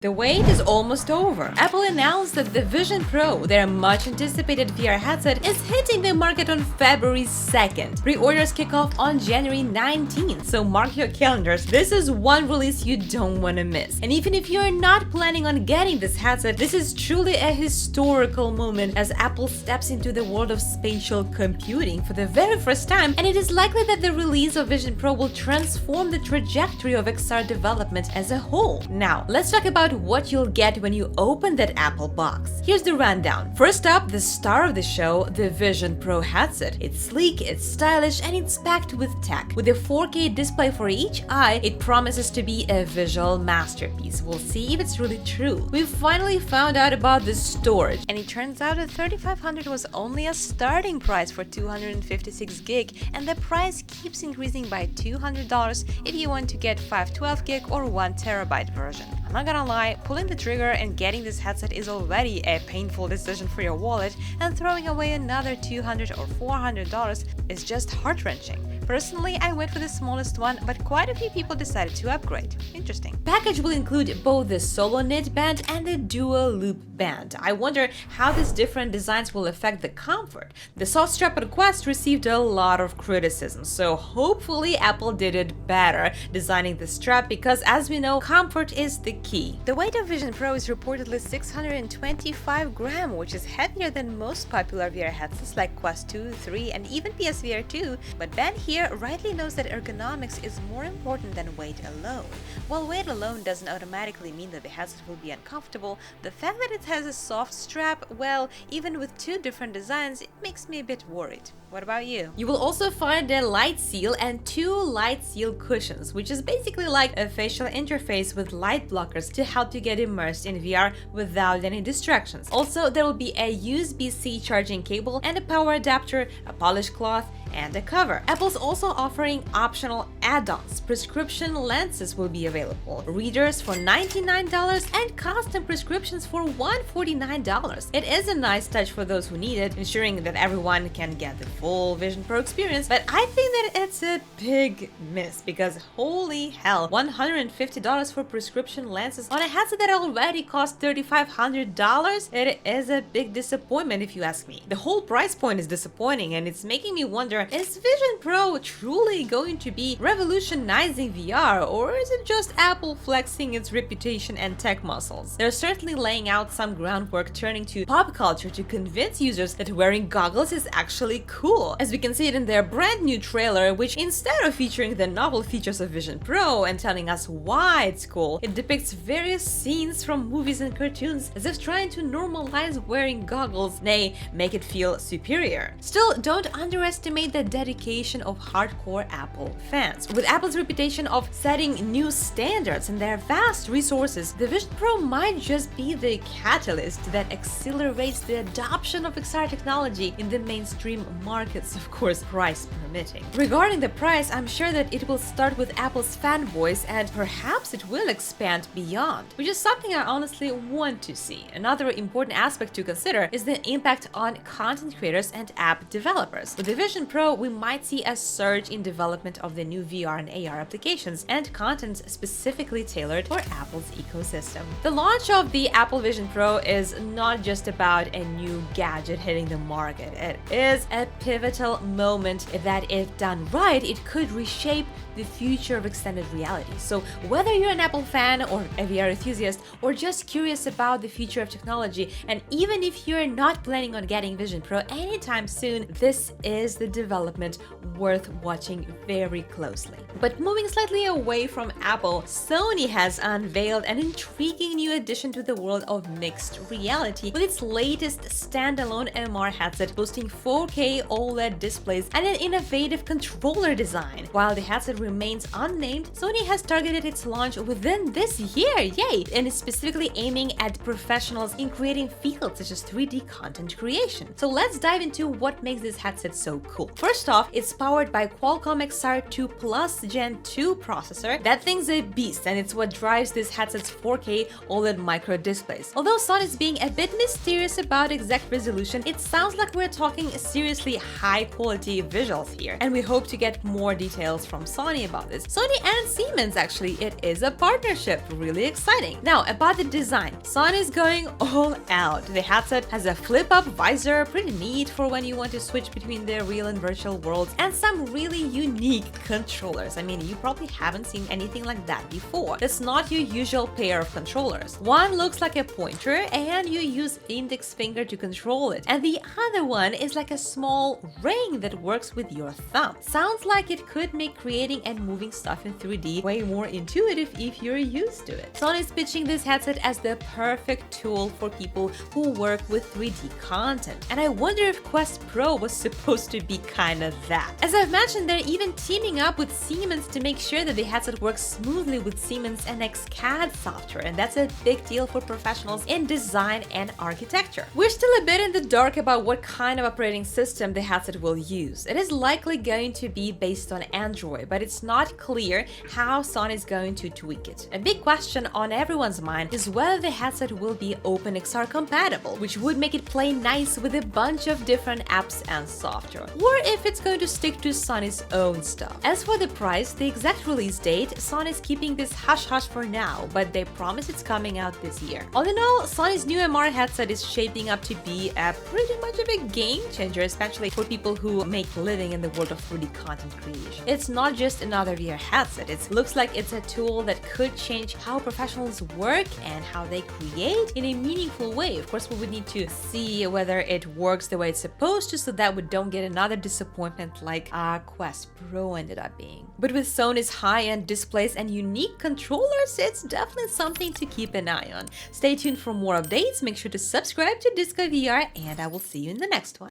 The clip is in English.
The wait is almost over. Apple announced that the Vision Pro, their much-anticipated VR headset, is hitting the market on February 2nd. Pre-orders kick off on January 19th, so mark your calendars. This is one release you don't want to miss. And even if you're not planning on getting this headset, this is truly a historical moment as Apple steps into the world of spatial computing for the very first time, and it is likely that the release of Vision Pro will transform the trajectory of XR development as a whole. Now, let's talk about what you'll get when you open that Apple box. Here's the rundown. First up, the star of the show, the Vision Pro headset. It's sleek, it's stylish, and it's packed with tech. With a 4K display for each eye, it promises to be a visual masterpiece. We'll see if it's really true. We finally found out about the storage, and it turns out that $3,500 was only a starting price for 256 gig, and the price keeps increasing by $200 if you want to get 512 gig or 1 terabyte version. I'm not gonna lie, pulling the trigger and getting this headset is already a painful decision for your wallet, and throwing away another $200 or $400 is just heart-wrenching. Personally, I went for the smallest one, but quite a few people decided to upgrade. Interesting. Package will include both the solo knit band and the dual loop band. I wonder how these different designs will affect the comfort. The soft strap on Quest received a lot of criticism, so hopefully Apple did it better designing the strap, because as we know, comfort is the key. The weight of Vision Pro is reportedly 625 grams, which is heavier than most popular VR headsets like Quest 2, 3, and even PSVR 2, but Ben here rightly knows that ergonomics is more important than weight alone. While weight alone doesn't automatically mean that the headset will be uncomfortable, the fact that it has a soft strap, well, even with two different designs, it makes me a bit worried. What about you? You will also find a light seal and two light seal cushions, which is basically like a facial interface with light blockers to help you get immersed in VR without any distractions. Also, there will be a USB-C charging cable and a power adapter, a polished cloth, and a cover. Apple's also offering optional add-ons. Prescription lenses will be available, readers for $99, and custom prescriptions for $149. It is a nice touch for those who need it, ensuring that everyone can get the full Vision Pro experience, but I think that it's a big miss, because holy hell, $150 for prescription lenses on a headset that already cost $3,500? It is a big disappointment if you ask me. The whole price point is disappointing, and it's making me wonder, is Vision Pro truly going to be revolutionizing VR, or is it just Apple flexing its reputation and tech muscles? They're certainly laying out some groundwork turning to pop culture to convince users that wearing goggles is actually cool, as we can see it in their brand new trailer, which instead of featuring the novel features of Vision Pro and telling us why it's cool, it depicts various scenes from movies and cartoons as if trying to normalize wearing goggles, nay, make it feel superior. Still, don't underestimate the dedication of hardcore Apple fans. With Apple's reputation of setting new standards and their vast resources, the Vision Pro might just be the catalyst that accelerates the adoption of XR technology in the mainstream markets, of course, price permitting. Regarding the price, I'm sure that it will start with Apple's fanboys, and perhaps it will expand beyond, which is something I honestly want to see. Another important aspect to consider is the impact on content creators and app developers. With the Vision Pro, we might see a surge in development of the new VR and AR applications and content specifically tailored for Apple's ecosystem. The launch of the Apple Vision Pro is not just about a new gadget hitting the market. It is a pivotal moment that, if done right, it could reshape the future of extended reality. So whether you're an Apple fan or a VR enthusiast, or just curious about the future of technology, and even if you're not planning on getting Vision Pro anytime soon, this is the development worth watching very closely. But moving slightly away from Apple, Sony has unveiled an intriguing new addition to the world of mixed reality with its latest standalone MR headset boasting 4K OLED displays and an innovative controller design. While the headset remains unnamed, Sony has targeted its launch within this year, yay! And is specifically aiming at professionals in creating fields such as 3D content creation. So let's dive into what makes this headset so cool. First off, it's powered by Qualcomm XR2 Plus Gen 2 processor. That thing's a beast, and it's what drives this headset's 4K OLED micro displays. Although Sony's being a bit mysterious about exact resolution, it sounds like we're talking seriously high-quality visuals here, and we hope to get more details from Sony about this. Sony and Siemens, actually, it is a partnership. Really exciting. Now, about the design. Sony's going all out. The headset has a flip-up visor, pretty neat for when you want to switch between the real and virtual worlds, and some really unique controllers. I mean, you probably haven't seen anything like that before. That's not your usual pair of controllers. One looks like a pointer, and you use index finger to control it, and the other one is like a small ring that works with your thumb. Sounds like it could make creating and moving stuff in 3D way more intuitive if you're used to it. Sony's pitching this headset as the perfect tool for people who work with 3D content, and I wonder if Quest Pro was supposed to be kind of that. As I've mentioned, they're even teaming up with Siemens to make sure that the headset works smoothly with Siemens NX CAD software, and that's a big deal for professionals in design and architecture. We're still a bit in the dark about what kind of operating system the headset will use. It is likely going to be based on Android, but it's not clear how Sony is going to tweak it. A big question on everyone's mind is whether the headset will be OpenXR compatible, which would make it play nice with a bunch of different apps and software, or if it's going to stick to Sony's own stuff. As for the price, the exact release date, Sony's keeping this hush-hush for now, but they promise it's coming out this year. All in all, Sony's new MR headset is shaping up to be a pretty much of a game changer, especially for people who make living in the world of 3D content creation. It's not just another VR headset, it looks like it's a tool that could change how professionals work and how they create in a meaningful way. Of course, we would need to see whether it works the way it's supposed to, so that we don't get another disappointment like our Quest Pro ended up being. But with Sony's high-end displays and unique controllers, it's definitely something to keep an eye on. Stay tuned for more updates, make sure to subscribe to Disco VR, and I will see you in the next one.